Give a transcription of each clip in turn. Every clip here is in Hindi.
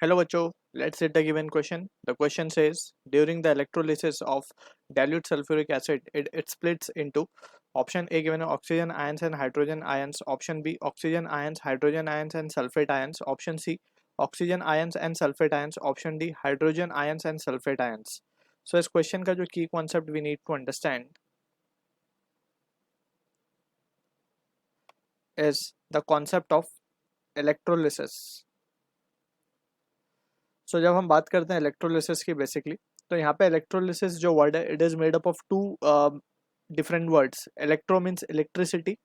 Hello बच्चों, let's hit the given question. The question says during the electrolysis of dilute sulfuric acid, it splits into option A given oxygen ions and hydrogen ions, option B oxygen ions, hydrogen ions and sulfate ions, option C oxygen ions and sulfate ions, option D hydrogen ions and sulfate ions. So इस question का जो key concept we need to understand is the concept of electrolysis. सो जब हम बात करते हैं इलेक्ट्रोलिसिस की बेसिकली, तो यहाँ पे इलेक्ट्रोलिसिस जो वर्ड है it is made up of two different words. Electro means electricity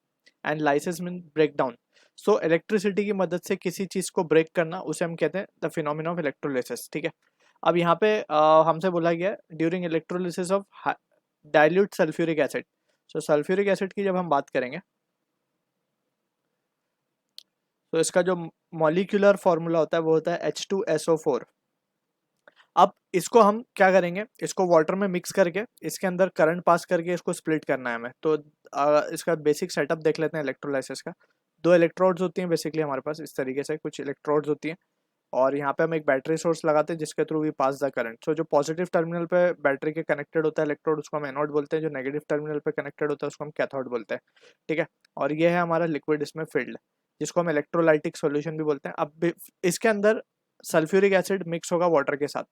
and lysis mean break down. So electricity की मदद से किसी चीज़ को ब्रेक करना उसे हम कहते हैं द फिनोमिना ऑफ इलेक्ट्रोलिसिस. ठीक है, अब यहाँ पे हमसे बोला गया during electrolysis of dilute sulphuric acid. So sulphuric acid की जब हम बात करेंगे तो इसका जो मॉलिक्यूलर फॉर्मूला होता है वो होता है H2SO4. अब इसको हम क्या करेंगे, इसको वाटर में मिक्स करके इसके अंदर करंट पास करके इसको स्प्लिट करना है हमें. तो इसका बेसिक सेटअप देख लेते हैं इलेक्ट्रोलाइसिस का. दो इलेक्ट्रोड्स होती हैं बेसिकली हमारे पास, इस तरीके से कुछ इलेक्ट्रोड्स होती हैं और यहाँ पे हम एक बैटरी सोर्स लगाते हैं जिसके through we pass the current. So जो पॉजिटिव टर्मिनल पे बैटरी के कनेक्टेड होता है इलेक्ट्रोड उसको हम एनोड बोलते हैं, जो नेगेटिव टर्मिनल पे कनेक्टेड होता है उसको हम कैथोड बोलते हैं. ठीक है, और ये है हमारा लिक्विड इसमें फिल्ड जिसको हम इलेक्ट्रोलाइटिक सोल्यूशन भी बोलते हैं. अब इसके अंदर सल्फ्यूरिक एसिड मिक्स होगा वाटर के साथ,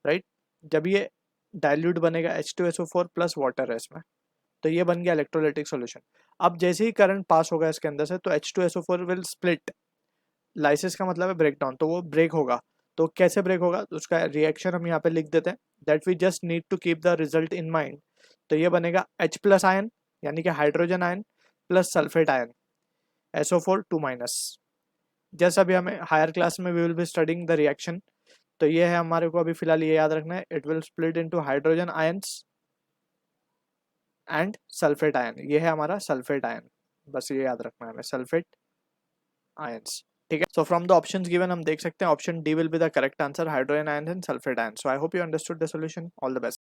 राइट. जब ये डाइल्यूट बनेगा H2SO4 प्लस वाटर है इसमें, तो ये बन गया इलेक्ट्रोलाइटिक सॉल्यूशन. अब जैसे ही करंट पास होगा इसके अंदर से तो H2SO4 विल स्प्लिट. लाइसिस का मतलब है ब्रेक डाउन, तो वो ब्रेक होगा. तो कैसे ब्रेक होगा, तो उसका रिएक्शन हम यहाँ पे लिख देते हैं that we just need to keep the result in mind. तो ये बनेगा H प्लस आयन यानी कि hydrogen ion plus sulphate ion SO4 2 minus. जैसा अभी हमें हायर क्लास में we will be studying the reaction. तो ये है हमारे को अभी फिलहाल ये याद रखना है, it will split into hydrogen ions and sulphate ion. ये है हमारा सल्फेट आयन, बस ये याद रखना है हमें, सल्फेट आयंस. ठीक है, so from the options given हम देख सकते हैं option D will be the correct answer, hydrogen ions and sulphate ion. So I hope you understood the solution. All the best.